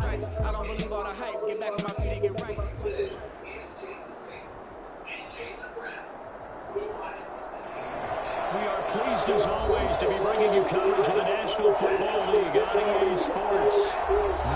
stripes. I don't believe all the hype. Get back on my feet and get right. We are pleased, as always, to be bringing you coverage of the National Football League on EA Sports.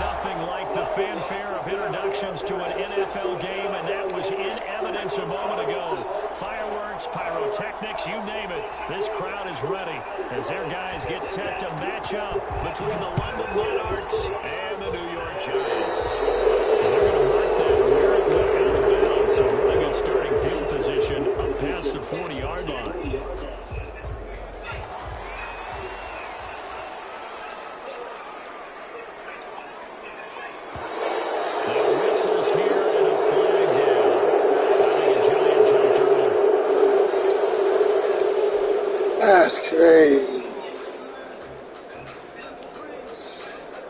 Nothing like the fanfare of introductions to an NFL game, and that was in evidence a moment ago. Fireworks, pyrotechnics, you name it. This crowd is ready as their guys get set to match up between the London Monarchs and the New York Giants. They're going to mark that where it went out of bounds. So really good starting field position up past the 40-yard line. That's crazy.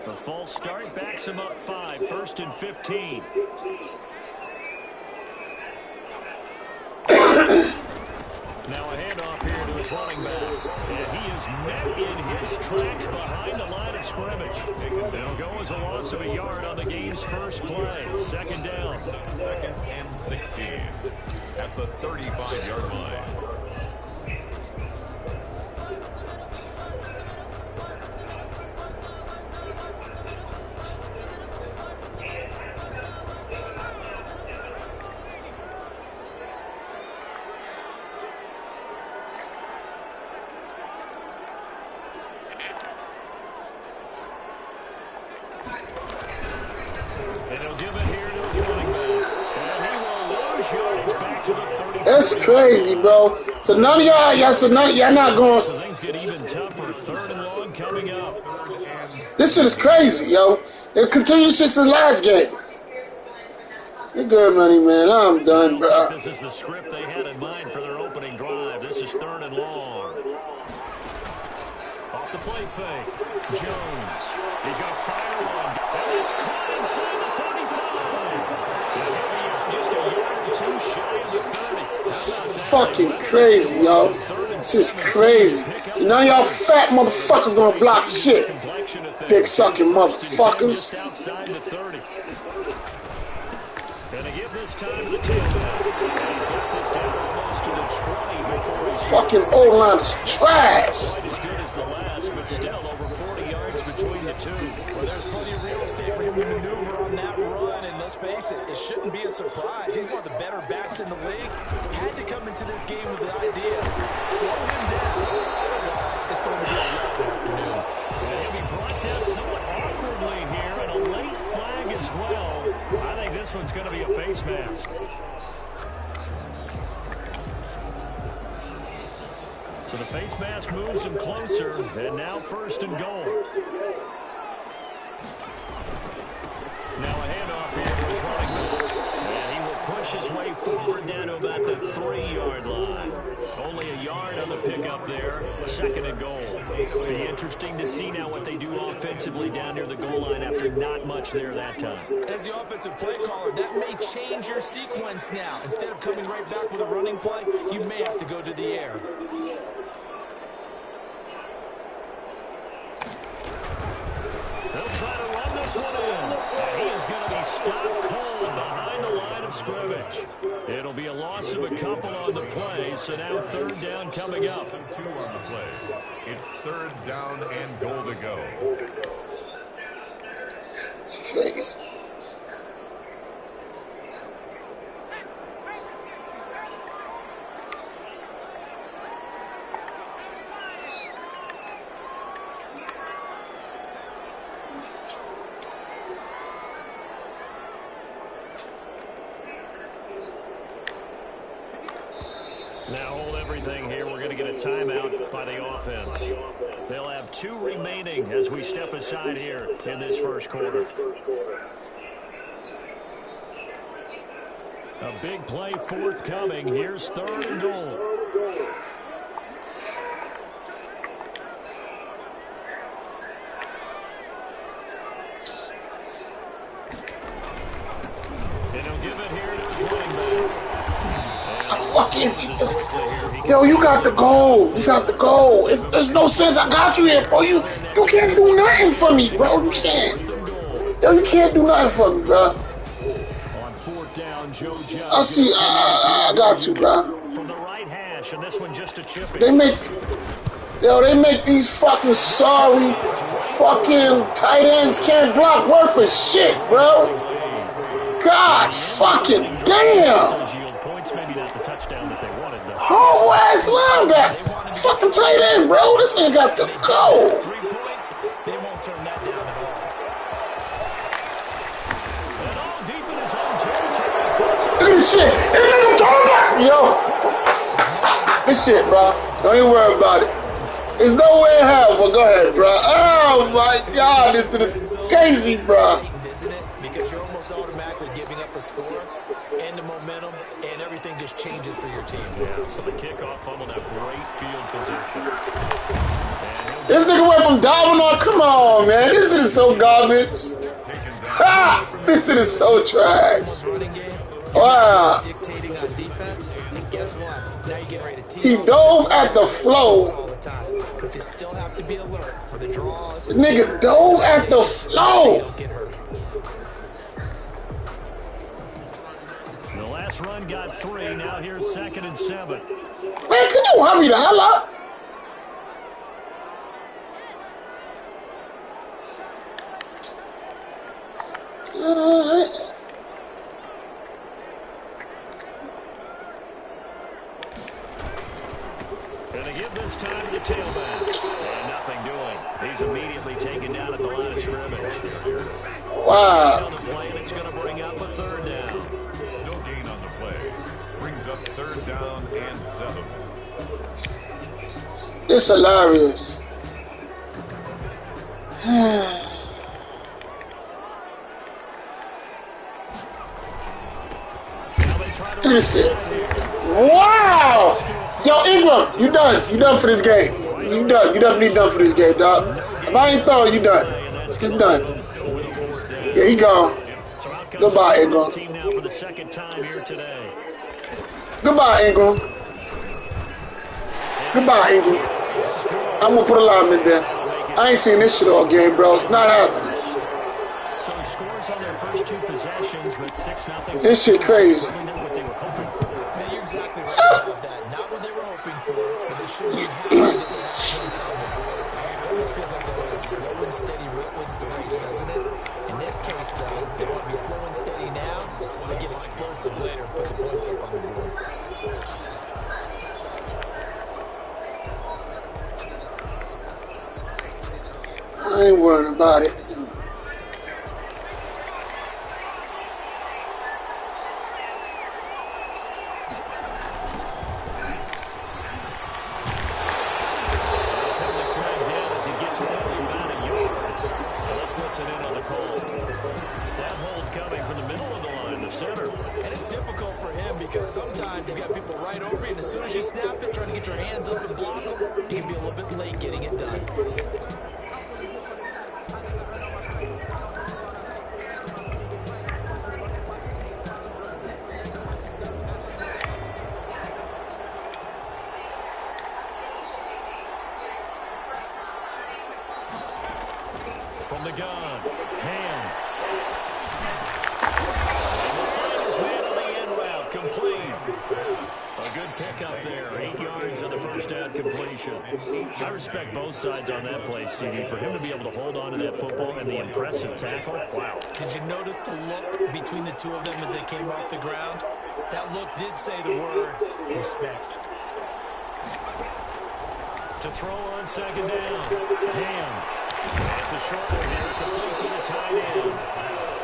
The false start backs him up 5, 1st and 15. Now a handoff here to his running back. And he is met in his tracks behind the line of scrimmage. It'll go as a loss of a yard on the game's first play. 2nd down. 2nd and 16 at the 35-yard line. That's crazy, bro. So none of y'all not going. So things get even tougher. 3rd and long coming up. This shit is crazy, yo. It continues since the last game. You're good, money, man. I'm done, bro. This is the script they had in mind for their opening drive. This is 3rd and long. Off the play fake. Jones. He's going to fire one. And it's caught inside the 35. Just a yard or two shy of the 30. Fucking crazy, yo. This is crazy. See, none of y'all fat motherfuckers gonna block shit. Dick sucking motherfuckers. Outside the 30. Gonna give this time to the tailback. And he's got this down almost to the 20 before he's fucking O-line is trash. quite as good as the last, but still over 40 yards between the two. Well, there's plenty of real estate for him to maneuver on that run, and let's face it, it shouldn't be a surprise. He's one of the better backs in the league. Had to come into this game with the idea, slow him down. Otherwise, it's going to be a rough afternoon. And he'll be brought down somewhat awkwardly here, and a late flag as well. I think this one's going to be a face mask. So the face mask moves him closer, and now 1st and goal. Now a handoff here to his running back. And he will push his way forward down to about the 3-yard line. Only a yard on the pickup there. 2nd and goal. Be interesting to see now what they do offensively down near the goal line after not much there that time. As the offensive play caller, that may change your sequence now. Instead of coming right back with a running play, you may have to go to the air. They'll try to run this one in. And he is going to be stopped cold behind the line of scrimmage. It'll be a loss of a couple on the play, so now 3rd down coming up. 2 on the play. It's 3rd down and goal to go. Jeez. Now hold everything here. We're going to get a timeout by the offense. They'll have 2 remaining as we step aside here in this first quarter. A big play forthcoming. Here's 3rd and goal. And he'll give it here to his running back. Yo, you got the goal. You got the goal. There's no sense I got you here, bro. You can't do nothing for me, bro. You can't. Yo, You can't do nothing for me, bro. On fourth down, Joe Judge. I see. I got to, bro. From the right hash, and this one just a chipping. They make these fucking sorry fucking tight ends can't block worth of shit, bro. God fucking damn. Whole ass linebacker. Fucking tight end, bro. This nigga got to go. 3 points, they won't turn that down at all. And all deep in his own territory. Look at this shit. Yo. This shit, bro. Don't even worry about it. There's no way in hell, but go ahead, bro. Oh my God, this is crazy, bro. Isn't it? Because you're almost automatically giving up a score and the momentum, and everything just changes for your team. Yeah, so the kickoff fumbled a great field position. This nigga went from diving on. Come on, man. This shit is so garbage. Ha! This shit is so trash. Wow. Dictating on defense, and guess what? Now you're getting ready to He dove at the flow. all the time, but you still have to be alert for the draws. The nigga dove at the flow. Don't get hurt. The last run got 3. Now here's 2nd and 7. Man, can you hurry the hell up? Gonna give this time to the tailback. And nothing doing. He's immediately taken down at the line of scrimmage. Wow. On the play, and it's going to bring up a 3rd down. No gain on the play. Brings up 3rd down and 7. It's hilarious. Look at this shit. Wow! Yo, Ingram, you done. You done for this game. You done. You definitely done for this game, dog. If I ain't throwing, you done. It's done. Yeah, he gone. Goodbye, Ingram. Team now for the 2nd time here today. Goodbye, Ingram. Goodbye, Ingram. I'm gonna put a lineman there. I ain't seen this shit all game, bro. It's not happening. So scores on their first 2 possessions, but 6-0. This shit crazy. Not what they were hoping for. Man, you're exactly right about that. Not what they were hoping for, but they should be happy that they have points on the board. It almost feels like a slow and steady wins the race, doesn't it? In this case, though, they want to be slow and steady now. They get explosive later and put the points up on the board. I ain't worried about it. Listen in on the call. That hold coming from the middle of the line, the center. And it's difficult for him because sometimes you've got people right over you, and as soon as you snap it, trying to get your hands up and block them, you can be a little bit late getting it done. From the gun, Ham. And will find his man on the end route, complete. A good pickup there, 8 yards on the first down completion. I respect both sides on that play, CD. For him to be able to hold on to that football and the impressive tackle, wow. Did you notice the look between the two of them as they came off the ground? That look did say the word respect. To throw on 2nd down, Ham. It's a short one here, complete to the tight end.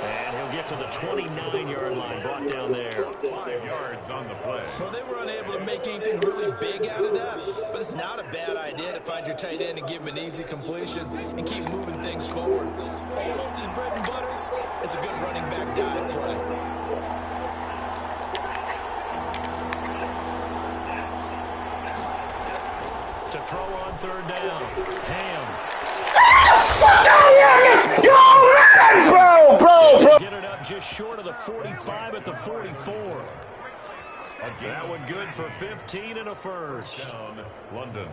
And he'll get to the 29-yard line, brought down there. 5 yards on the play. Well, they were unable to make anything really big out of that, but it's not a bad idea to find your tight end and give him an easy completion and keep moving things forward. Almost his bread and butter is a good running back dive play. To throw on 3rd down, Ham. Fuck out of here! Yo, bro. Get it up just short of the 45 at the 44. That one good for 15 and a first. Down, London.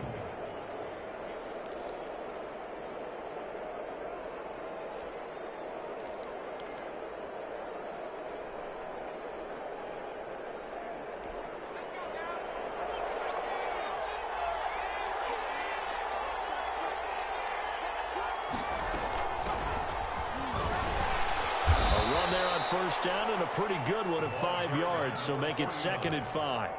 One there on first down, and a pretty good one at 5 yards, so make it 2nd and 5.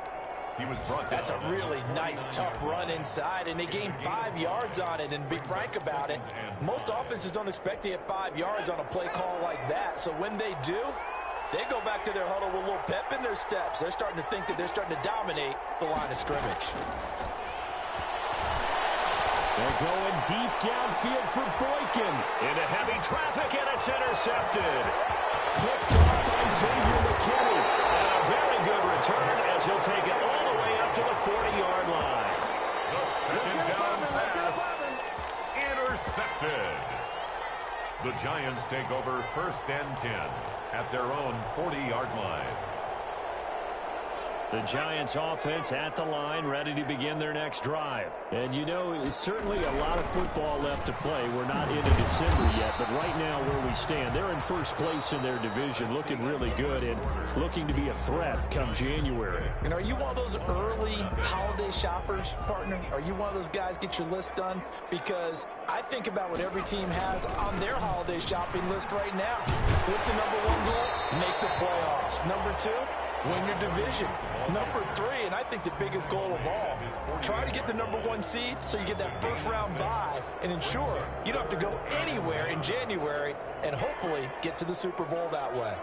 He was brought down. That's a really nice, tough run inside, and they gained 5 yards on it. And to be frank about it, most offenses don't expect to get 5 yards on a play call like that. So when they do, they go back to their huddle with a little pep in their steps. They're starting to think that they're starting to dominate the line of scrimmage. They're going deep downfield for Boykin. Into heavy traffic, and it's intercepted. Picked off by Xavier McKinney. And a very good return as he'll take it all the way up to the 40-yard line. The second down pass intercepted. The Giants take over 1st and 10 at their own 40-yard line. The Giants offense at the line, ready to begin their next drive. And you know, it's certainly a lot of football left to play. We're not into December yet, but right now where we stand, they're in first place in their division, looking really good and looking to be a threat come January. And are you one of those early holiday shoppers, partner? Are you one of those guys get your list done? Because I think about what every team has on their holiday shopping list right now. What's the number 1 goal? Make the playoffs. Number 2? Win your division. Number 3, and I think the biggest goal of all, try to get the number 1 seed so you get that first-round bye and ensure you don't have to go anywhere in January and hopefully get to the Super Bowl that way.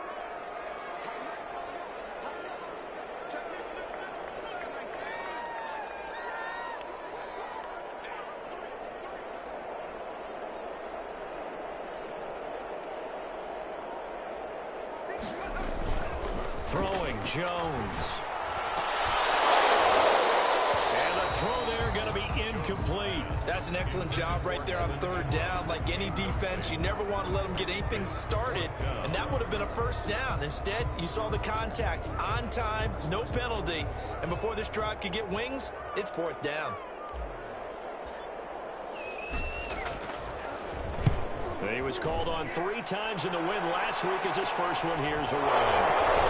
Throwing Jones. And the throw there going to be incomplete. That's an excellent job right there on 3rd down. Like any defense, you never want to let them get anything started, and that would have been a first down. Instead, you saw the contact on time, no penalty, and before this drive could get wings, it's 4th down. He was called on 3 times in the win last week as his first one here's away.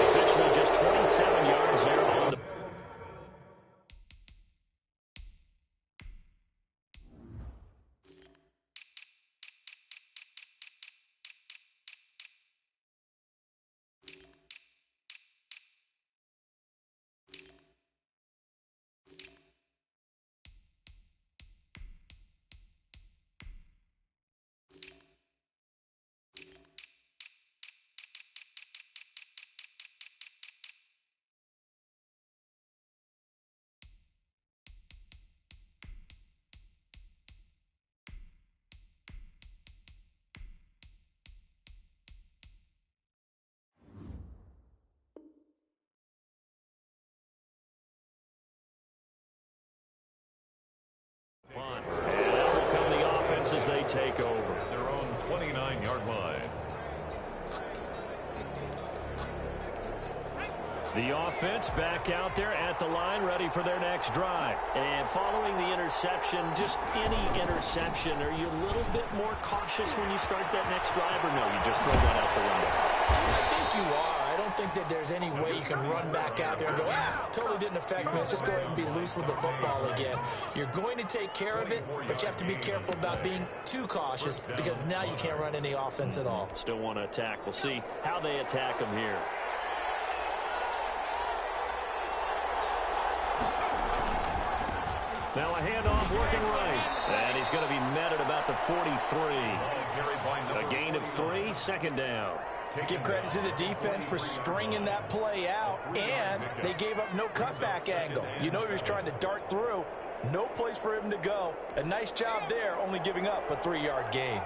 Officially just 27 yards there on the... And out will come the offense as they take over. Their own 29-yard line. The offense back out there at the line, ready for their next drive. And following the interception, just any interception, are you a little bit more cautious when you start that next drive, or no, you just throw that out the window? I think you are. I don't think that there's any way you can run back out there and go, totally didn't affect me. Let's just go ahead and be loose with the football again. You're going to take care of it, but you have to be careful about being too cautious because now you can't run any offense at all. Still want to attack. We'll see how they attack them here. Now a handoff working right. And he's going to be met at about the 43. A gain of 3, 2nd down. Give credit to the defense for stringing that play out, and they gave up no cutback angle. You know he was trying to dart through. No place for him to go. A nice job there, only giving up a 3-yard gain.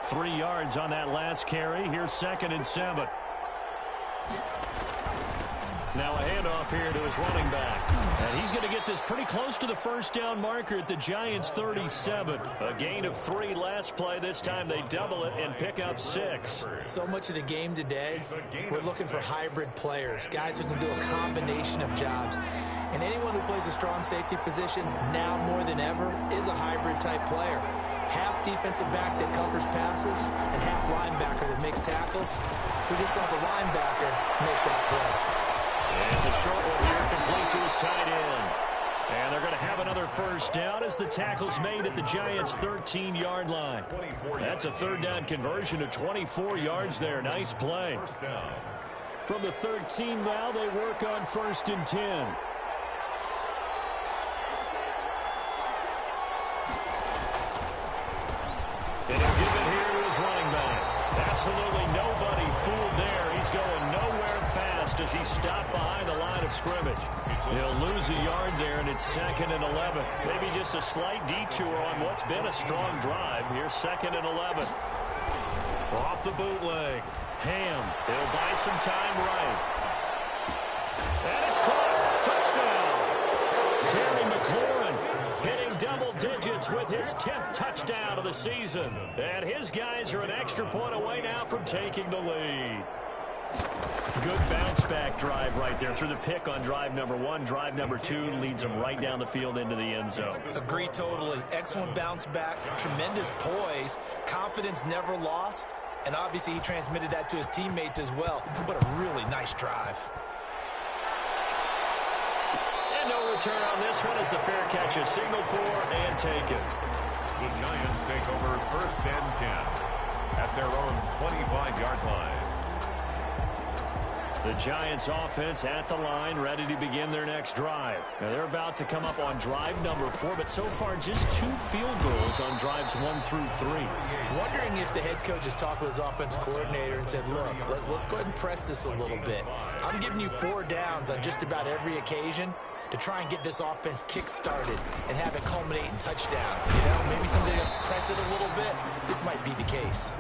3 yards on that last carry. Here's 2nd and 7. Now a handoff here to his running back. And he's going to get this pretty close to the first down marker at the Giants' 37. A gain of 3 last play. This time they double it and pick up 6. So much of the game today, we're looking for hybrid players, guys who can do a combination of jobs. And anyone who plays a strong safety position now more than ever is a hybrid type player. Half defensive back that covers passes and half linebacker that makes tackles. We just saw the linebacker make that play. And it's a short one here, complete to his tight end. And they're going to have another first down as the tackle's made at the Giants' 13-yard line. That's a third down conversion of 24 yards there. Nice play. From the 13 now, they work on 1st and 10. And he'll give it here to his running back. Absolutely nobody fooled there. He's going nowhere fast as he's stopped behind the line of scrimmage. He'll lose a yard there, and it's 2nd and 11. Maybe just a slight detour on what's been a strong drive. Here's 2nd and 11. Off the bootleg. Ham. He'll buy some time right. And it's caught. Touchdown. Terry McLaurin hitting double digits with his 10th touchdown of the season. And his guys are an extra point away now from taking the lead. Good bounce-back drive right there through the pick on drive number 1. Drive number 2 leads them right down the field into the end zone. Agree totally. Excellent bounce back, tremendous poise, confidence never lost, and obviously he transmitted that to his teammates as well. What a really nice drive. And no return on this one as the fair catch is signaled for and taken. The Giants take over 1st and 10 at their own 25-yard line. The Giants offense at the line, ready to begin their next drive. Now they're about to come up on drive number 4, but so far just 2 field goals on drives 1 through 3. Wondering if the head coach has talked with his offensive coordinator and said, look, let's go ahead and press this a little bit. I'm giving you 4 downs on just about every occasion to try and get this offense kick-started and have it culminate in touchdowns. You know, maybe something to press it a little bit. This might be the case.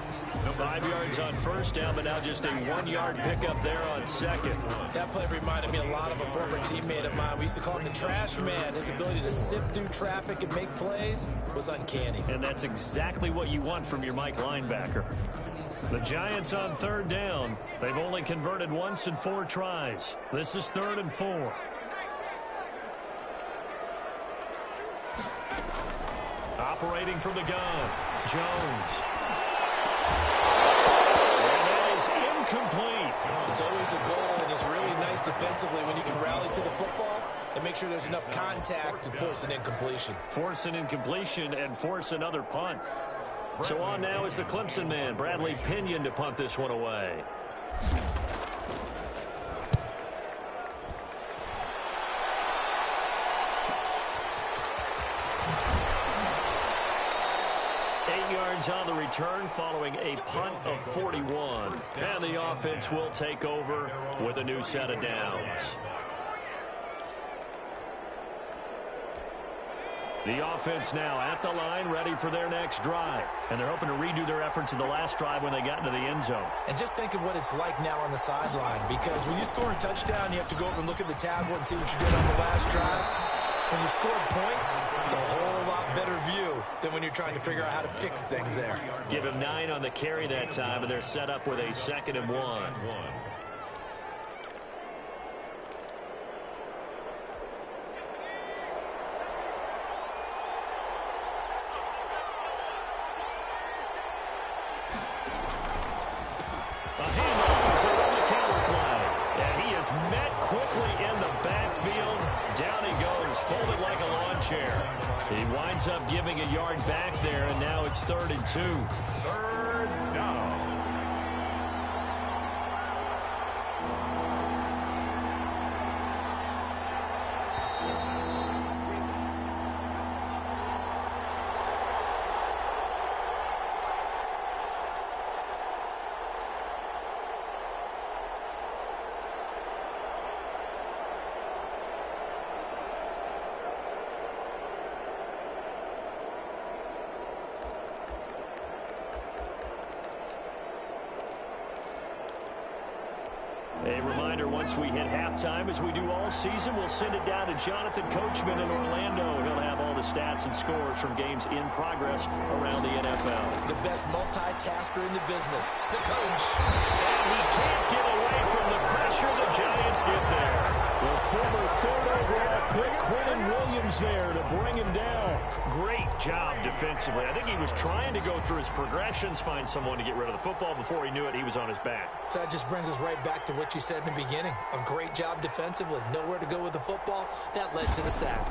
5 yards on 1st down, but now just a 1-yard pickup there on 2nd. That play reminded me a lot of a former teammate of mine. We used to call him the trash man. His ability to sift through traffic and make plays was uncanny. And that's exactly what you want from your Mike linebacker. The Giants on 3rd down. They've only converted once in 4 tries. This is 3rd and 4. Operating from the gun, Jones. And that is incomplete. It's always a goal, and it's really nice defensively when you can rally to the football and make sure there's enough contact to force an incompletion. Force an incompletion and force another punt. So on now is the Clemson man, Bradley Pinion, to punt this one away. On the return following a punt of 41. And the offense will take over with a new set of downs. The offense now at the line, ready for their next drive. And they're hoping to redo their efforts in the last drive when they got into the end zone. And just think of what it's like now on the sideline, because when you score a touchdown, you have to go over and look at the tablet and see what you did on the last drive. When you scored points, it's a whole lot better view than when you're trying to figure out how to fix things there. Give him 9 on the carry that time, and they're set up with a 2nd and 1. A handoff is on the counter play, and he is met quickly in the backfield. Down he goes, folded like a lawn chair. He winds up giving a yard back there, and now it's 3rd and 2. 3rd down. A reminder, once we hit halftime, as we do all season, we'll send it down to Jonathan Coachman in Orlando. He'll have all the stats and scores from games in progress around the NFL. The best multitasker in the business, the coach. And he can't get away from the pressure. The Giants get there. The former third overall pick, Quentin Williams, there to bring him down. Great job defensively. I think he was trying to go through his progressions, find someone to get rid of the football. Before he knew it, he was on his back. So that just brings us right back to what you said in the beginning. A great job defensively. Nowhere to go with the football. That led to the sack.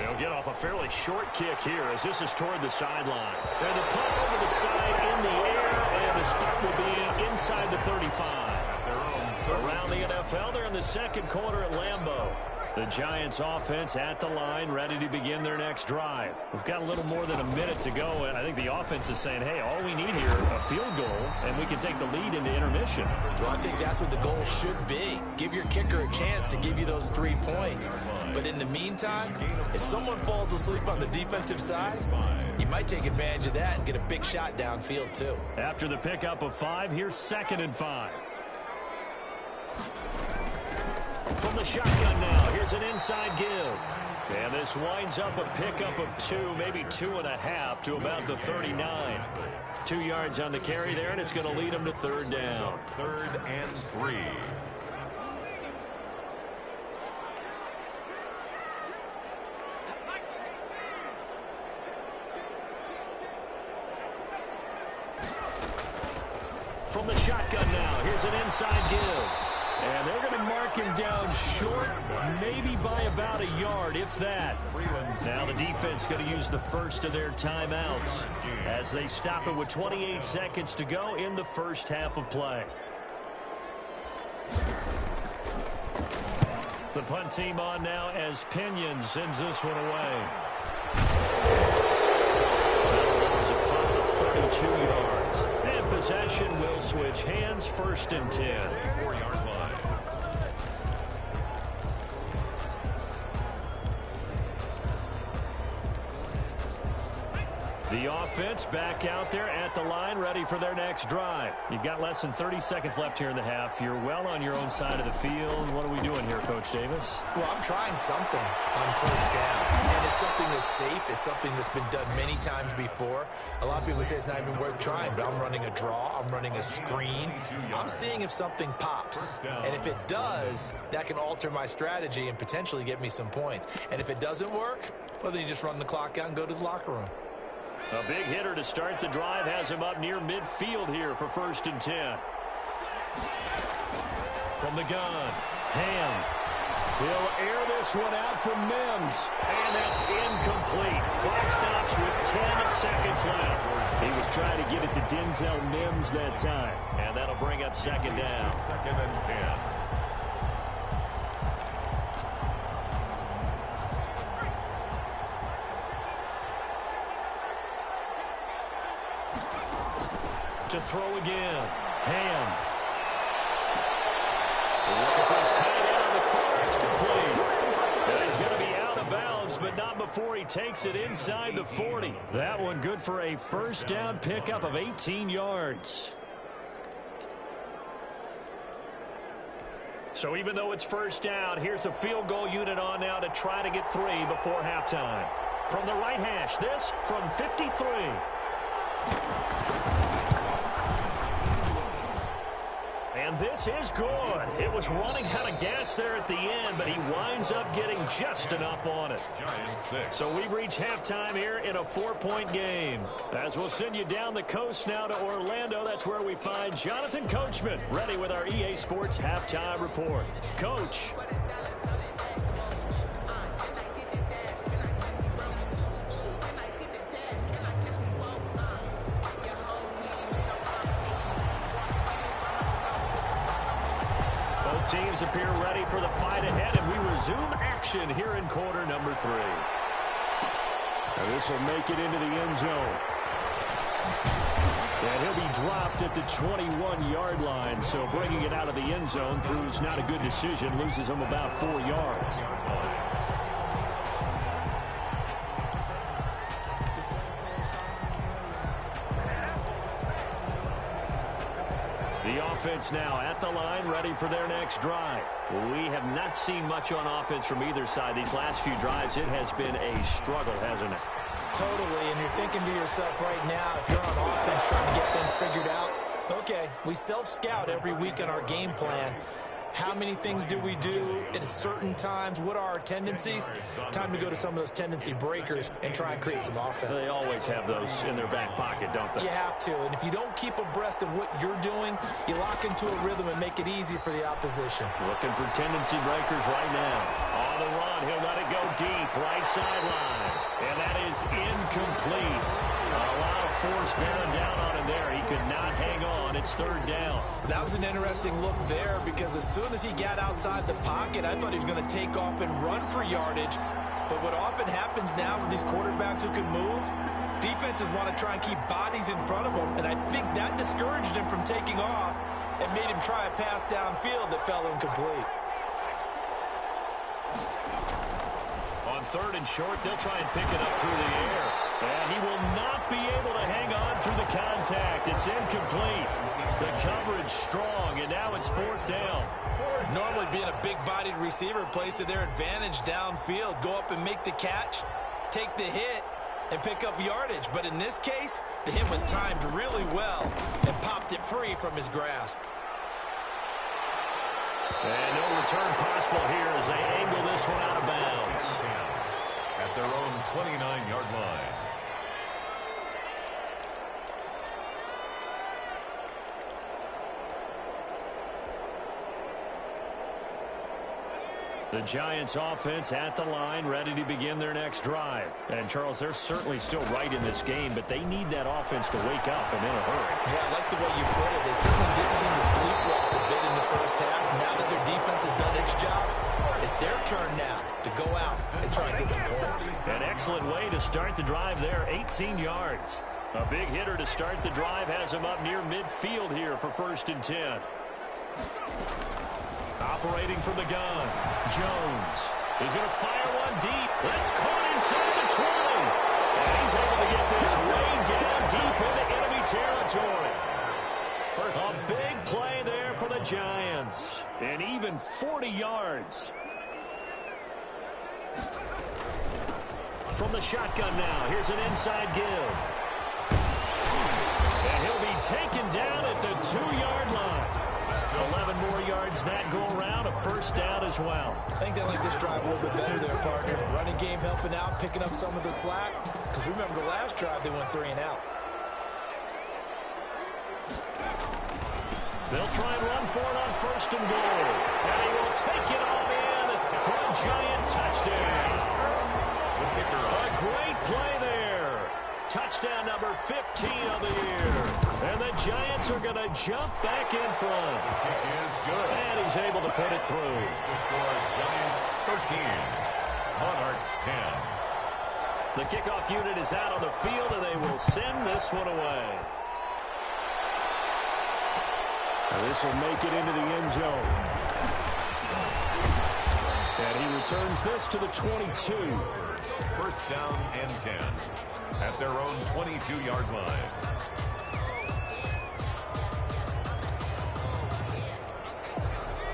He'll get off a fairly short kick here as this is toward the sideline. And the punt over the side in the air, and the spot will be inside the 35. Around the NFL, they're in the second quarter at Lambeau. The Giants offense at the line, ready to begin their next drive. We've got a little more than a minute to go, and I think the offense is saying, hey, all we need here, a field goal, and we can take the lead into intermission. Well, I think that's what the goal should be. Give your kicker a chance to give you those 3 points. But in the meantime, if someone falls asleep on the defensive side, you might take advantage of that and get a big shot downfield, too. After the pickup of 5, here's 2nd and 5. From the shotgun now, here's an inside give. And this winds up a pickup of 2, maybe 2.5 to about the 39. 2 yards on the carry there, and it's going to lead them to 3rd down. 3rd and 3. From the shotgun now, here's an inside give. And they're going to mark him down short, maybe by about a yard, if that. Now the defense going to use the first of their timeouts as they stop it with 28 seconds to go in the first half of play. The punt team on now as Pinion sends this one away. That was a punt of 32 yards. And possession will switch hands, 1st and 10. 4-yard line. The offense back out there at the line, ready for their next drive. You've got less than 30 seconds left here in the half. You're well on your own side of the field. What are we doing here, Coach Davis? Well, I'm trying something on 1st down. And it's something that's safe. It's something that's been done many times before. A lot of people say it's not even worth trying, but I'm running a draw. I'm running a screen. I'm seeing if something pops. And if it does, that can alter my strategy and potentially get me some points. And if it doesn't work, well, then you just run the clock out and go to the locker room. A big hitter to start the drive has him up near midfield here for 1st and 10. From the gun, Ham. He'll air this one out for Mims. And that's incomplete. Clock stops with 10 seconds left. He was trying to get it to Denzel Mims that time. And that'll bring up 2nd down. 2nd and 10. To throw again. Ham. Looking for his tight end on the corner. It's complete. And he's going to be out of bounds, but not before he takes it inside the 40. That one good for a 1st down pickup of 18 yards. So even though it's 1st down, here's the field goal unit on now to try to get 3 before halftime. From the right hash, this from 53. And this is good. It was running out of gas there at the end, but he winds up getting just enough on it. Giants 6. So we've reached halftime here in a 4-point game. As we'll send you down the coast now to Orlando, that's where we find Jonathan Coachman, ready with our EA Sports Halftime Report. Coach. Teams appear ready for the fight ahead, and we resume action here in quarter number 3. And this will make it into the end zone. And he'll be dropped at the 21-yard line, so bringing it out of the end zone proves not a good decision, loses him about 4 yards. The offense now at the line, ready for their next drive. We have not seen much on offense from either side. These last few drives, it has been a struggle, hasn't it? Totally, and you're thinking to yourself right now, if you're on offense trying to get things figured out, okay, we self-scout every week in our game plan. How many things do we do at certain times? What are our tendencies? Time to go to some of those tendency breakers and try and create some offense. They always have those in their back pocket, don't they? You have to. And if you don't keep abreast of what you're doing, you lock into a rhythm and make it easy for the opposition. Looking for tendency breakers right now. On the run, he'll let it go deep, right sideline. And that is incomplete. A lot of force bearing down on him there. He could not hang on. It's third down. That was an interesting look there because as soon as he got outside the pocket, I thought he was going to take off and run for yardage. But what often happens now with these quarterbacks who can move, defenses want to try and keep bodies in front of them. And I think that discouraged him from taking off and made him try a pass downfield that fell incomplete. On third and short, they'll try and pick it up through the air. And he will not be able to hang on through the contact. It's incomplete. The coverage strong, and now it's fourth down. Normally being a big-bodied receiver plays to their advantage downfield. Go up and make the catch, take the hit, and pick up yardage. But in this case, the hit was timed really well and popped it free from his grasp. And no return possible here as they angle this one out of bounds. At their own 29-yard line. The Giants offense at the line, ready to begin their next drive. And, Charles, they're certainly still right in this game, but they need that offense to wake up and in a hurry. Yeah, I like the way you put it. They certainly did seem to sleepwalk a bit in the first half. Now that their defense has done its job, it's their turn now to go out and try and get some points. An excellent way to start the drive there, 18 yards. A big hitter to start the drive has him up near midfield here for 1st and 10. Operating from the gun, Jones is going to fire one deep. That's caught inside the 20. And he's able to get this way down deep into enemy territory. A big play there for the Giants. And even 40 yards. From the shotgun now, here's an inside give. And he'll be taken down at the 2-yard line. 11 more yards that go around, a first down as well. I think they like this drive a little bit better there, partner. Running game helping out, picking up some of the slack. Because remember the last drive, they went 3 and out. They'll try and run for it on 1st and goal. And he will take it all in for a Giant touchdown. A great play there. Touchdown number 15 of the year. And the Giants are going to jump back in front. The kick is good. And he's able to put it through. The score, Giants 13, Monarchs 10. The kickoff unit is out on the field, and they will send this one away. This will make it into the end zone. And he returns this to the 22. 1st down and 10 at their own 22-yard line.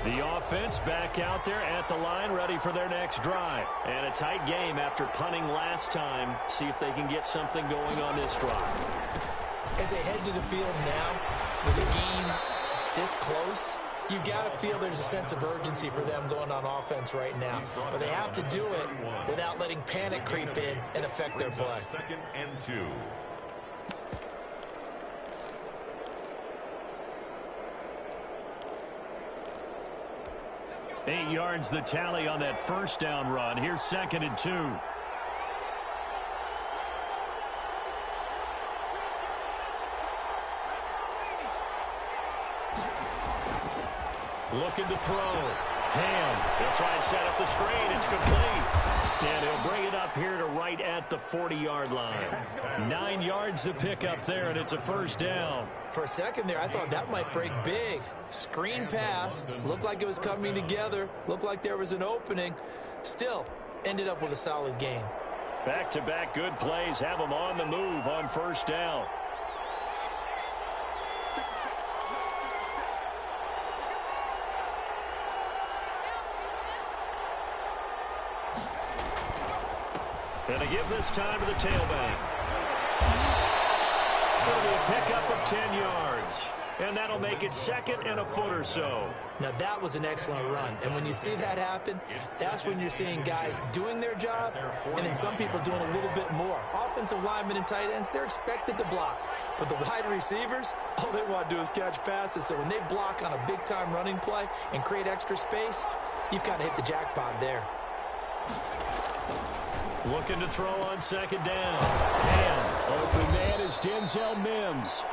The offense back out there at the line, ready for their next drive. And a tight game after punting last time. See if they can get something going on this drive. As they head to the field now, with a game this close, you've got to feel there's a sense of urgency for them going on offense right now. But they have to do it without letting panic creep in and affect their play. 2nd and 2. Eight yards the tally on that first down run. Here's 2nd and 2. Looking to throw. Ham. He'll try and set up the screen. It's complete. And he'll bring it up here to right at the 40-yard line. 9 yards to pick up there, and it's a first down. For a second there, I thought that might break big. Screen pass. Looked like it was coming together. Looked like there was an opening. Still, ended up with a solid game. Back-to-back good plays have them on the move on first down. And they give this time to the tailback. Going to be a pickup of 10 yards. And that'll make it 2nd and a foot or so. Now, that was an excellent run. And when you see that happen, that's when you're seeing guys doing their job and then some people doing a little bit more. Offensive linemen and tight ends, they're expected to block. But the wide receivers, all they want to do is catch passes. So when they block on a big-time running play and create extra space, you've kind of hit the jackpot there. Looking to throw on 2nd down. And open man is Denzel Mims.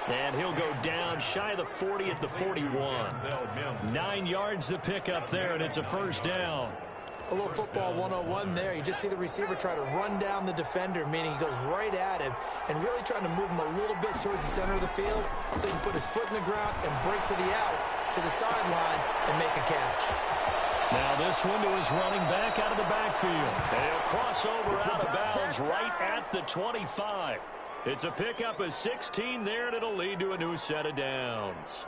And he'll go down shy of the 40 at the 41. 9 yards to pick up there, and it's a 1st down. A little football 101 there. You just see the receiver try to run down the defender, meaning he goes right at him and really trying to move him a little bit towards the center of the field so he can put his foot in the ground and break to the out, to the sideline, and make a catch. Now this one to his running back out of the backfield. And he'll cross over out of bounds right at the 25. It's a pickup of 16 there, and it'll lead to a new set of downs.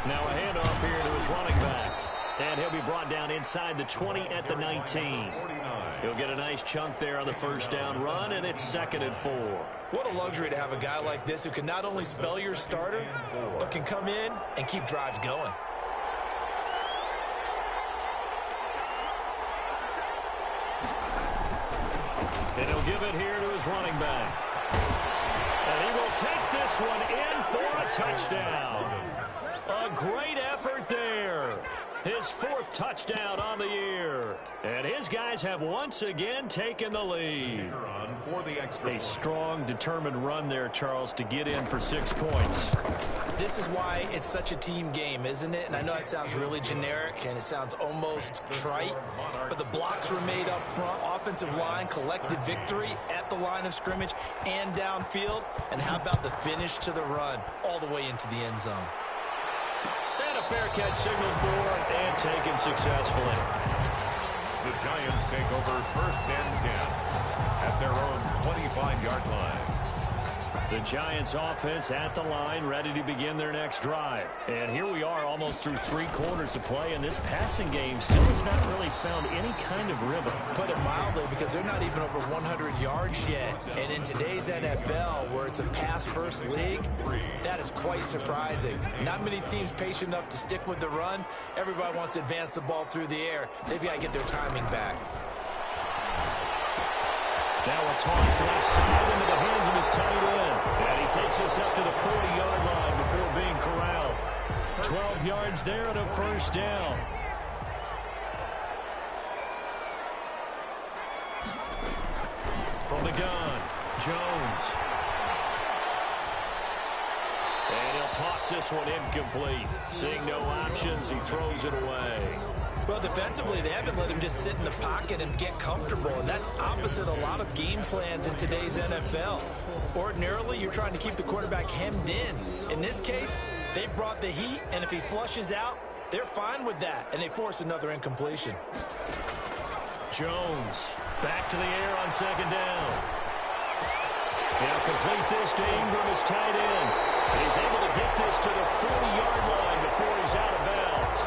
Now a handoff here to his running back. And he'll be brought down inside the 20 at the 19. He'll get a nice chunk there on the 1st down run, and it's 2nd and 4. What a luxury to have a guy like this who can not only spell your starter, but can come in and keep drives going. And he'll give it here to his running back. And he will take this one in for a touchdown. A great effort there. His 4th touchdown on the year. And his guys have once again taken the lead. A strong, determined run there, Charles, to get in for 6 points. This is why it's such a team game, isn't it? And I know it sounds really generic and it sounds almost trite, but the blocks were made up front. Offensive line, collected victory at the line of scrimmage and downfield. And how about the finish to the run all the way into the end zone? And a fair catch signaled for and taken successfully. The Giants take over 1st and 10 at their own 25-yard line. The Giants offense at the line, ready to begin their next drive. And here we are almost through 3 quarters of play, and this passing game still has not really found any kind of rhythm. Put it mildly, because they're not even over 100 yards yet. And in today's NFL, where it's a pass-first league, that is quite surprising. Not many teams patient enough to stick with the run. Everybody wants to advance the ball through the air. They've got to get their timing back. Now a toss left side into the hands of his tight end. And he takes us up to the 40-yard line before being corralled. 12 yards there and a 1st down. From the gun, Jones. And he'll toss this one incomplete. Seeing no options, he throws it away. Well, defensively, they haven't let him just sit in the pocket and get comfortable, and that's opposite a lot of game plans in today's NFL. Ordinarily, you're trying to keep the quarterback hemmed in. In this case, they brought the heat, and if he flushes out, they're fine with that, and they force another incompletion. Jones back to the air on 2nd down. He'll complete this to Ingram, his tight end. And he's able to get this to the 40-yard line before he's out of bounds.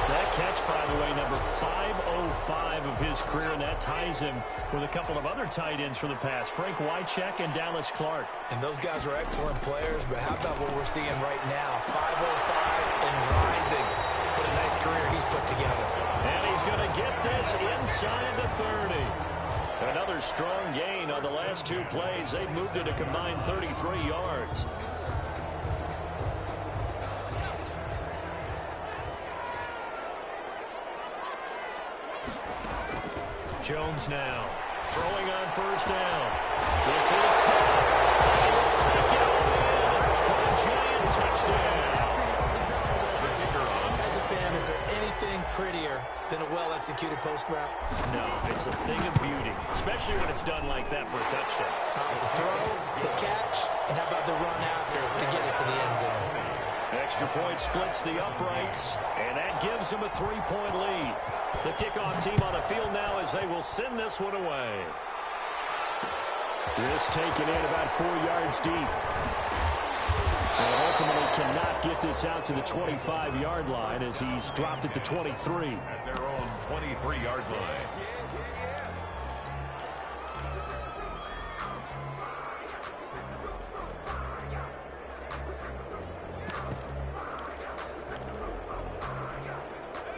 That catch, by the way, number 505 of his career, and that ties him with a couple of other tight ends for the past, Frank Wycheck and Dallas Clark. And those guys are excellent players, but how about what we're seeing right now? 505 and rising. What a nice career he's put together. And he's going to get this inside the 30. Another strong gain on the last 2 plays. They've moved it a combined 33 yards. Jones now throwing on 1st down. This is caught. Take it for a Giant touchdown. As a fan, is there anything prettier than a well-executed post route? No, it's a thing of beauty, especially when it's done like that for a touchdown. The throw, the catch, and how about the run after to get it to the end zone? Extra point splits the uprights, and that gives them a 3-point lead. The kickoff team on the field now as they will send this one away. This taken in about 4 yards deep. And ultimately cannot get this out to the 25-yard line as he's dropped at the 23. At their own 23-yard line.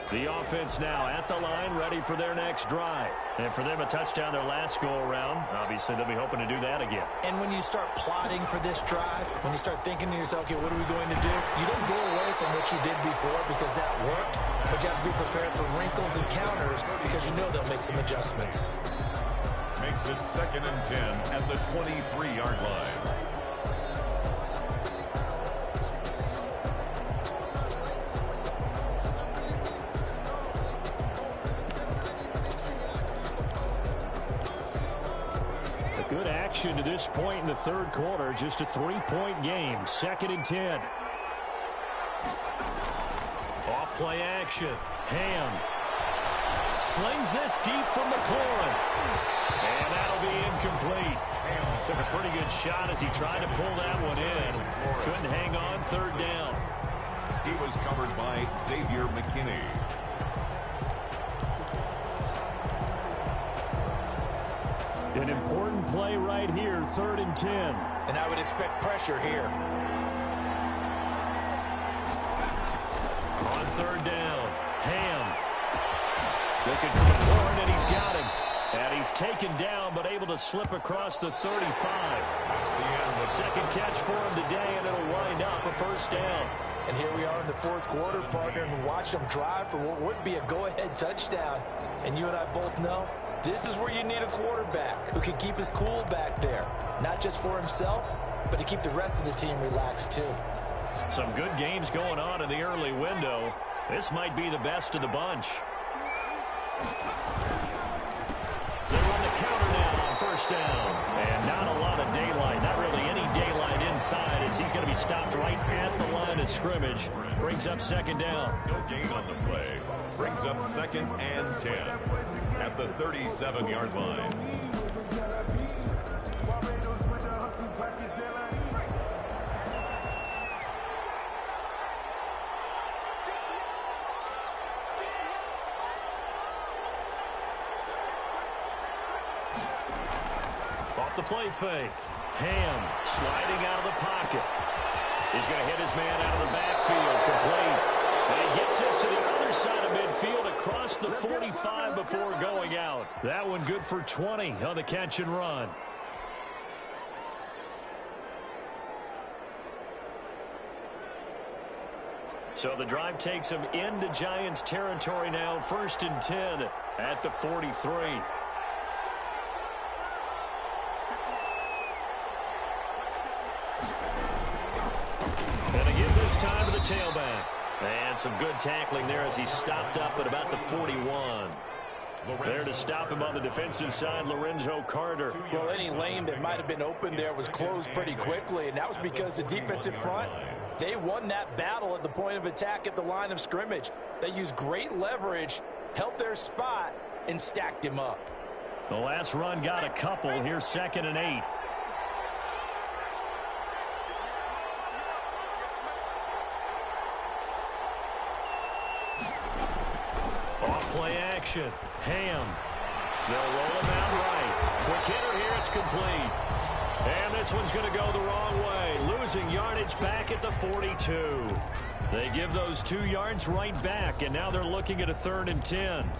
The offense now at the line, ready for their next drive. And for them, a touchdown their last go-around. Obviously, they'll be hoping to do that again. And when you start plotting for this drive, when you start thinking to yourself, okay, what are we going to do? You don't go away from what you did before because that worked, but you have to be prepared for wrinkles and counters because you know they'll make some adjustments. Makes it 2nd and 10 at the 23-yard line. Good action to this point in the third quarter. Just a 3-point game. 2nd and 10. Off play action. Ham slings this deep from McLaurin. And that'll be incomplete. Took a pretty good shot as he tried to pull that one in. Couldn't hang on. 3rd down. He was covered by Xavier McKinney. An important play right here, 3rd and 10. And I would expect pressure here. On 3rd down, Ham looking for the corner, and he's got him. And he's taken down, but able to slip across the 35. That's the end. Second catch for him today, and it'll wind up a 1st down. And here we are in the 4th quarter, partner, and watch them drive for what would be a go-ahead touchdown. And you and I both know this is where you need a quarterback who can keep his cool back there. Not just for himself, but to keep the rest of the team relaxed too. Some good games going on in the early window. This might be the best of the bunch. They run the counter now on 1st down. And not a lot of daylight. Not really any daylight inside as he's going to be stopped right at the line of scrimmage. Brings up 2nd down. No gain on the play. Brings up 2nd and 10 at the 37-yard line. Off the play fake. Ham sliding out of the pocket. He's going to hit his man out of the backfield. Complete. And he gets this to the other side of midfield across the 45 before going out. That one good for 20 on the catch and run. So the drive takes him into Giants territory now. 1st and 10 at the 43. And again this time to the tailback. And some good tackling there as he stopped up at about the 41. There to stop him on the defensive side, Lorenzo Carter. Well, any lane that might have been open there was closed pretty quickly, and that was because the defensive front, they won that battle at the point of attack at the line of scrimmage. They used great leverage, held their spot, and stacked him up. The last run got a couple. Here's 2nd and 8. Off-play action. Ham. They'll roll him out right. Quick hitter here. It's complete. And this one's going to go the wrong way. Losing yardage back at the 42. They give those 2 yards right back, and now they're looking at a 3rd and 10.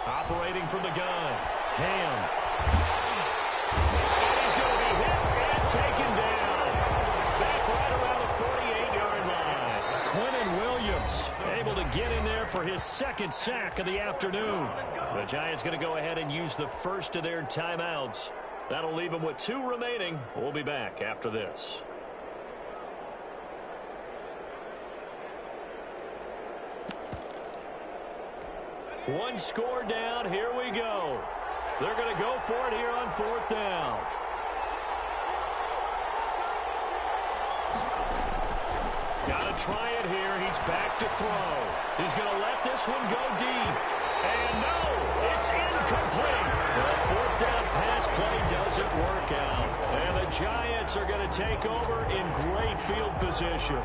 Operating from the gun. Ham. And he's going to be hit and taken down. Back right around the 48-yard line. Quinnen Williams able to get in there for his 2nd sack of the afternoon. The Giants going to go ahead and use the first of their timeouts. That'll leave them with 2 remaining. We'll be back after this. One score down. Here we go. They're going to go for it here on 4th down. Got to try it here. He's back to throw. He's going to let this one go deep. And no, it's incomplete. The 4th down pass play doesn't work out. And the Giants are going to take over in great field position.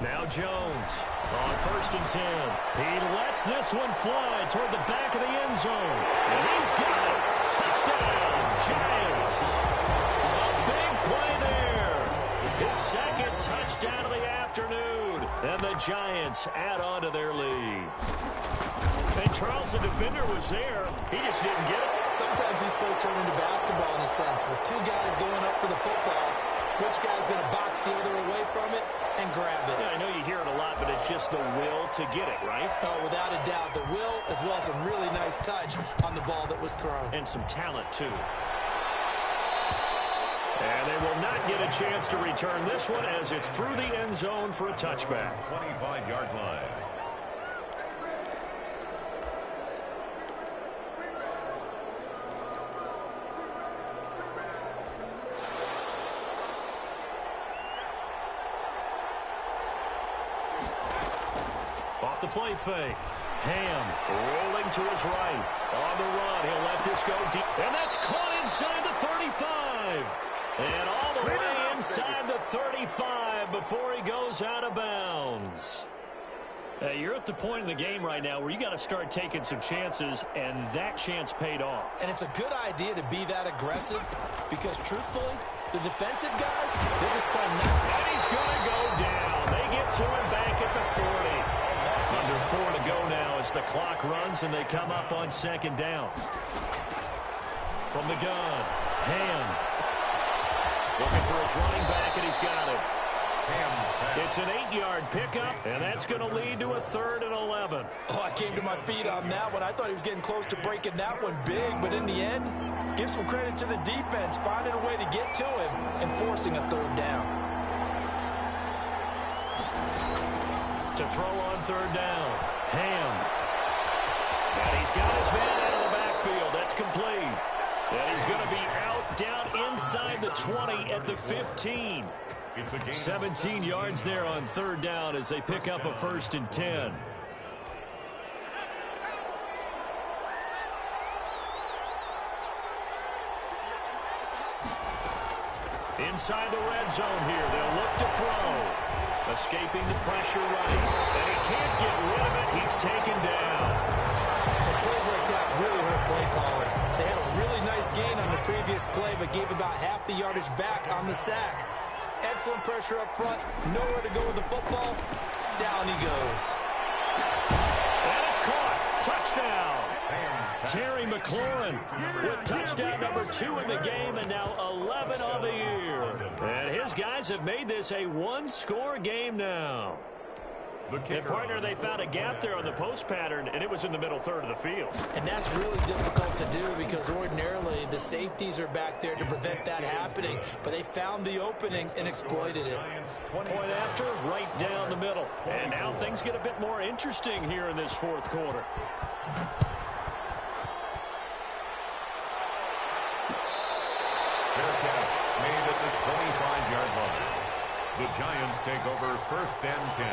Now Jones on 1st and 10. He lets this one fly toward the back of the end zone. And he's got it. Touchdown, Giants. A big play there. His 2nd touchdown of the afternoon. And the Giants add on to their lead. And Charles, the defender, was there. He just didn't get it. Sometimes these plays turn into basketball in a sense. With 2 guys going up for the football, which guy's going to box the other away from it and grab it? Yeah, I know you hear it a lot, but it's just the will to get it, right? Oh, without a doubt. The will, as well as some really nice touch on the ball that was thrown. And some talent, too. And they will not get a chance to return this one as it's through the end zone for a touchback. 25-yard line. Off the play fake. Ham rolling to his right. On the run, he'll let this go deep. And that's caught inside the 35. And all the way inside the 35 before he goes out of bounds. You're at the point in the game right now where you got to start taking some chances, and that chance paid off. And it's a good idea to be that aggressive because, truthfully, the defensive guys, they're just playing that. And he's going to go down. They get to him back at the 40. Under 4 to go now as the clock runs and they come up on 2nd down. From the gun, Ham. Looking for his running back, and he's got it. It's an 8-yard pickup, and that's going to lead to a 3rd and 11. Oh, I came to my feet on that one. I thought he was getting close to breaking that one big, but in the end, give some credit to the defense, finding a way to get to him and forcing a 3rd down. To throw on 3rd down, Ham. And he's got his man out of the backfield. That's complete. And he's going to be out down inside the 20 at the 15. 17 yards there on 3rd down as they pick up a 1st and 10. Inside the red zone here, they'll look to throw. Escaping the pressure right. And he can't get rid of it. He's taken down. And plays like that really hurt play calling. They had a really nice gain on the previous play, but gave about half the yardage back on the sack. Excellent pressure up front. Nowhere to go with the football. Down he goes. And it's caught. Touchdown. Terry McLaurin with touchdown number 2 in the game and now 11 on the year. And his guys have made this a 1-score game now. And partner, they found a gap there on the post pattern, and it was in the middle 3rd of the field. And that's really difficult to do because ordinarily the safeties are back there to prevent that happening. But they found the opening and exploited it. Point after, right down the middle. And now things get a bit more interesting here in this 4th quarter. Fair catch made at the 25-yard line. The Giants take over 1st and 10.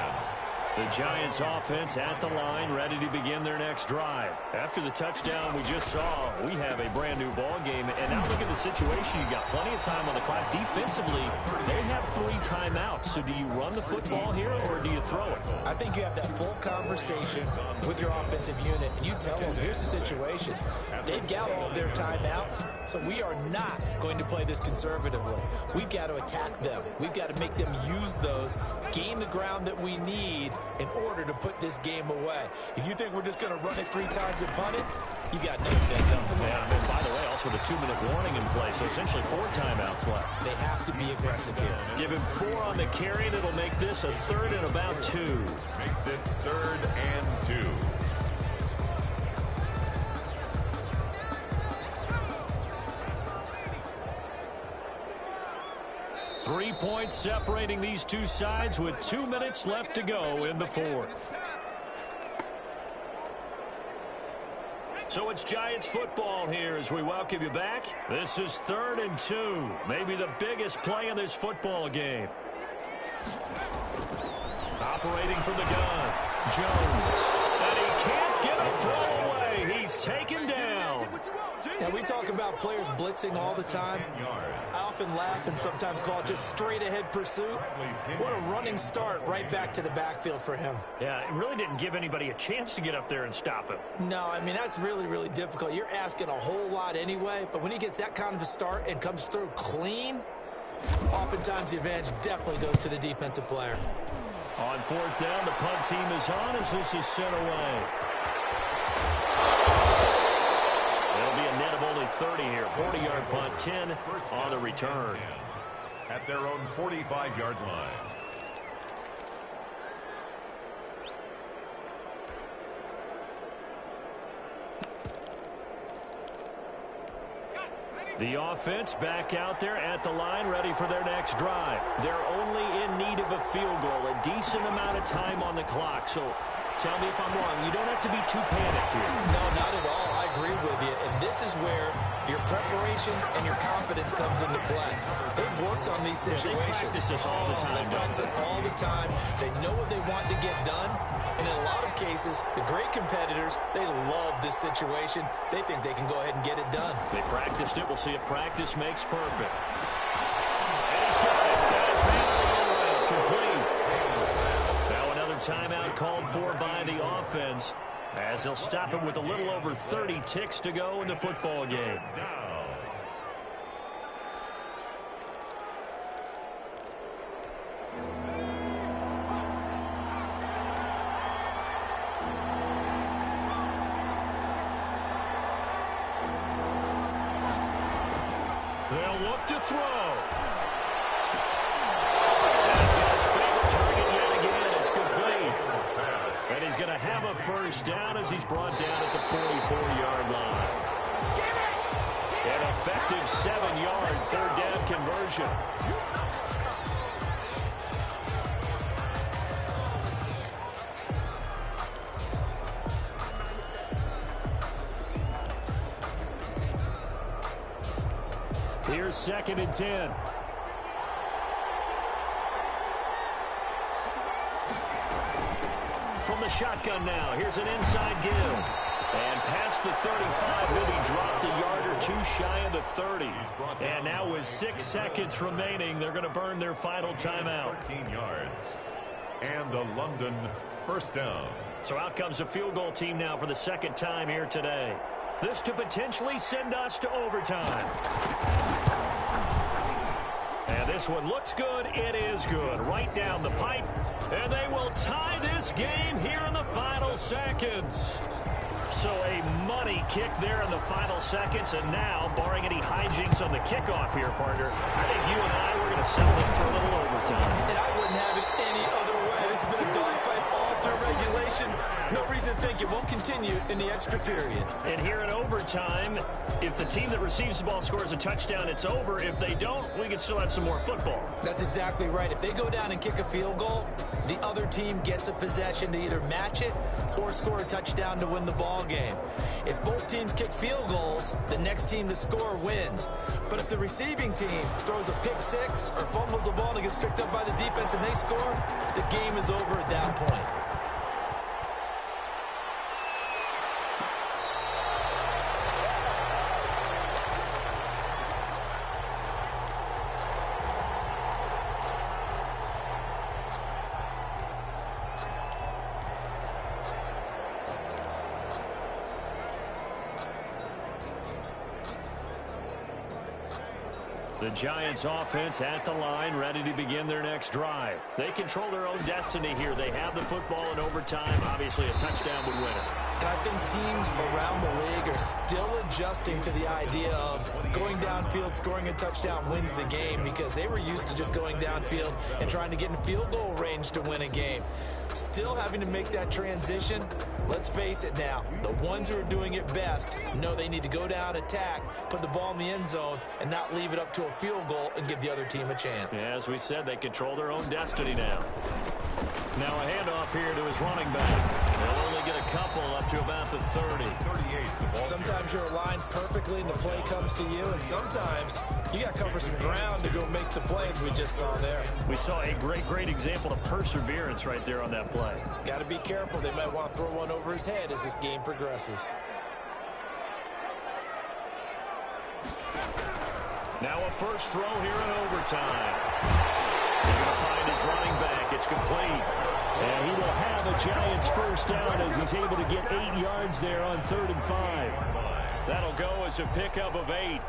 The Giants offense at the line, ready to begin their next drive. After the touchdown we just saw, we have a brand new ball game. And now look at the situation. You got plenty of time on the clock. Defensively, they have 3 timeouts. So do you run the football here or do you throw it? I think you have that full conversation with your offensive unit, and you tell them, here's the situation. They've got all of their timeouts, so we are not going to play this conservatively. We've got to attack them. We've got to make them use those, gain the ground that we need in order to put this game away. If you think we're just going to run it 3 times and punt it, you got nothing coming. Yeah, and by the way, also the 2-minute warning in play, so essentially 4 timeouts left. They have to be aggressive here. Give him 4 on the carry, and it'll make this a 3rd and about 2. Makes it 3rd and 2. 3 points separating these two sides with 2 minutes left to go in the fourth. So it's Giants football here as we welcome you back. This is 3rd and 2, maybe the biggest play in this football game. Operating from the gun, Jones. And he can't get a throw away. He's taken down. Now, we talk about players blitzing all the time. I often laugh and sometimes call it just straight-ahead pursuit. What a running start right back to the backfield for him. Yeah, it really didn't give anybody a chance to get up there and stop him. No, I mean, that's really, really difficult. You're asking a whole lot anyway, but when he gets that kind of a start and comes through clean, oftentimes the advantage definitely goes to the defensive player. On 4th down, the punt team is on as this is sent away. It'll be a net of only 30 here. 40-yard punt, 10 on the return. At their own 45-yard line. The offense back out there at the line, ready for their next drive. They're only in need of a field goal, a decent amount of time on the clock. So tell me if I'm wrong. You don't have to be too panicked here. No, not at all. I agree with you. And this is where your preparation and your confidence comes into play. They've worked on these situations. They practice this all the time. They practice it all the time. They know what they want to get done. And in a lot of cases, the great competitors, they love this situation. They think they can go ahead and get it done. They practiced it. We'll see if practice makes perfect. And he's got it. Got his man on the end route. Complete. Now another timeout called for by the offense as they'll stop him with a little over 30 ticks to go in the football game. They'll look to throw. And he's got his favorite target yet again. It's complete. And he's going to have a first down as he's brought down at the 44-yard line. An effective 7-yard third down conversion. Here's 2nd and 10. From the shotgun now, here's an inside give. And past the 35, he'll be dropped a yard or two shy of the 30. And now with 6 seconds remaining, they're going to burn their final timeout. 13 yards. And a London first down. So out comes the field goal team now for the 2nd time here today. This to potentially send us to overtime. And this one looks good. It is good. Right down the pipe. And they will tie this game here in the final seconds. So a money kick there in the final seconds. And now, barring any hijinks on the kickoff here, partner, I think you and I, we're going to settle it for a little overtime. And I wouldn't have it any other way. This has been a dogfight all through regulation. No reason to think it won't continue in the extra period. And here in overtime, if the team that receives the ball scores a touchdown, it's over. If they don't, we can still have some more football. That's exactly right. If they go down and kick a field goal, the other team gets a possession to either match it or score a touchdown to win the ball game. If both teams kick field goals, the next team to score wins. But if the receiving team throws a pick six or fumbles the ball and it gets picked up by the defense and they score, the game is over at that point. The Giants offense at the line, ready to begin their next drive. They control their own destiny here. They have the football in overtime. Obviously, a touchdown would win it. And I think teams around the league are still adjusting to the idea of going downfield, scoring a touchdown wins the game, because they were used to just going downfield and trying to get in field goal range to win a game. Still having to make that transition. Let's face it now, the ones who are doing it best know they need to go down, attack, put the ball in the end zone, and not leave it up to a field goal and give the other team a chance. Yeah, as we said, they control their own destiny now. Now a handoff here to his running back. They'll only get a couple up to about the 30. Sometimes you're aligned perfectly and the play comes to you, and sometimes you got to cover some ground to go make the play, as we just saw there. We saw a great example of perseverance right there on that play. Got to be careful. They might want to throw one over his head as this game progresses. Now a first throw here in overtime. He's going to find his running back. It's complete. And he will have a Giants first down as he's able to get 8 yards there on 3rd and 5. That'll go as a pickup of 8.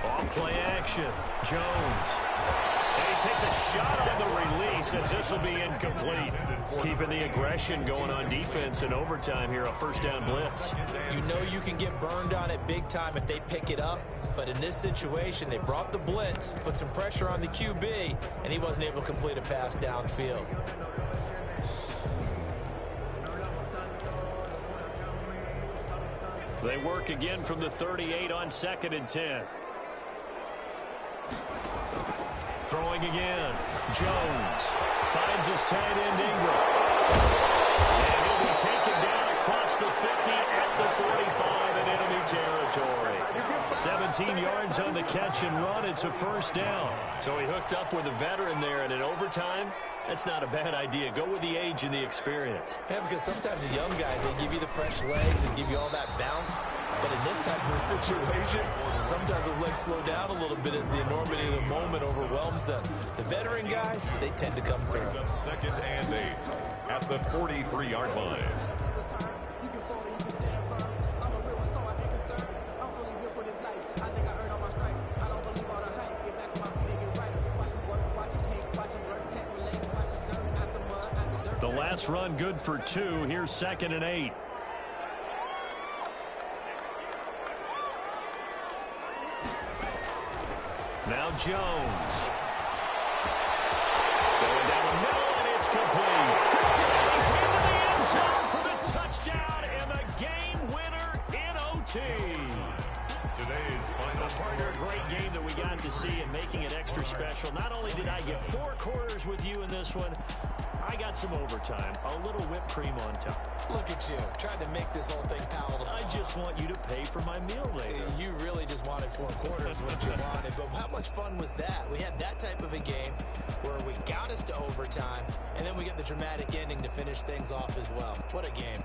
On play action, Jones. And he takes a shot on the release as this will be incomplete. Keeping the aggression going on defense in overtime here, a first down blitz. You know you can get burned on it big time if they pick it up. But in this situation, they brought the blitz, put some pressure on the QB, and he wasn't able to complete a pass downfield. They work again from the 38 on 2nd and 10. Throwing again. Jones finds his tight end Ingram. And he'll be taken down across the 50 at the 45 in enemy territory. 17 yards on the catch and run. It's a first down. So he hooked up with a veteran there, and in overtime, that's not a bad idea. Go with the age and the experience. Yeah, because sometimes the young guys, they give you the fresh legs and give you all that bounce. But in this type of a situation, sometimes those legs slow down a little bit as the enormity of the moment overwhelms them. The veteran guys, they tend to come through. 2nd and 8 at the 43-yard line. The last run good for 2. Here's 2nd and 8. Now Jones. Going down the middle, and it's complete. And he's into the end zone for the touchdown and the game winner in OT. Today's final Partner, great game that we got to see and making it extra special. Not only did I get 4 quarters with you in this one, I got some overtime, a little whipped cream on top. Look at you, trying to make this whole thing palatable. I just want you to pay for my meal later. You really just wanted 4 quarters what you wanted, but how much fun was that? We had that type of a game where we got us to overtime, and then we get the dramatic ending to finish things off as well. What a game.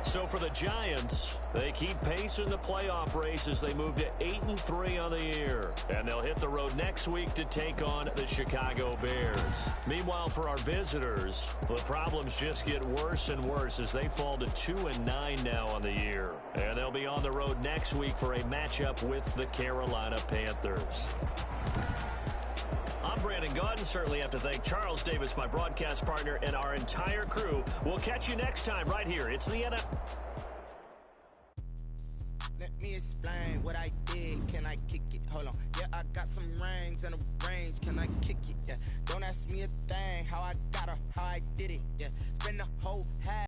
So for the Giants, they keep pace in the playoff race as they move to 8-3 on the year. And they'll hit the road next week to take on the Chicago Bears. Meanwhile, for our visitors, the problems just get worse and worse as they fall to 2-9 now on the year. And they'll be on the road next week for a matchup with the Carolina Panthers. I'm Brandon Gaudin. Certainly have to thank Charles Davis, my broadcast partner, and our entire crew. We'll catch you next time right here. It's the NFL. Let me explain what I did. Can I kick it? Hold on. Yeah, I got some rings and a range. Can I kick it? Yeah. Don't ask me a thing. How I got her, how I did it. Yeah. Spend the whole half.